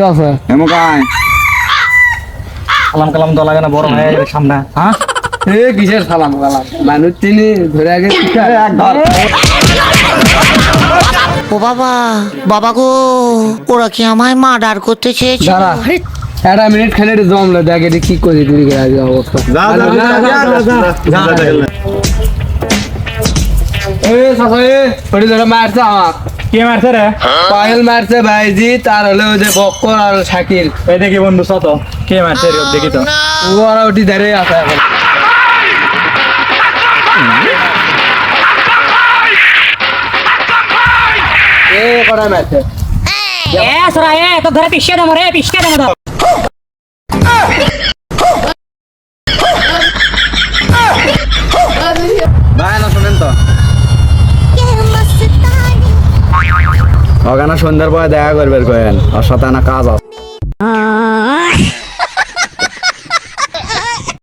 আছে এমকাই কালাম কালাম তো লাগে না বড় ভাই সামনে হ্যাঁ এ কিসের সালাম কালাম মানুষ চিনি ধরে আগে ধর ও বাবা বাবা গো ওরা কি আমায় মার্ডার করতে চেয়েছে দাঁড়া একটা মিনিট খানে জমলো দেখ এটা কি করে দিবি আগে অবস্থা এ সাসা এ পড়ে ধরে মারছে আমার কে মারছে রে পায়েল মারছে ভাইজি তার হলে ওই যে বক্কর আর শাকিল এই দেখি বন্ধু শত কে মারছে রে দেখি তো ওরা ওটি ধরে আছে এখন এ কটা মারছে এ সরা এ তো ধরে পিছিয়ে দে মরে পিছিয়ে দে মতো ভাই না শুনেন তো ওখানে সন্ধ্যার পরে দেখা করবে কয়েন ওর সাথে না কাজ আছে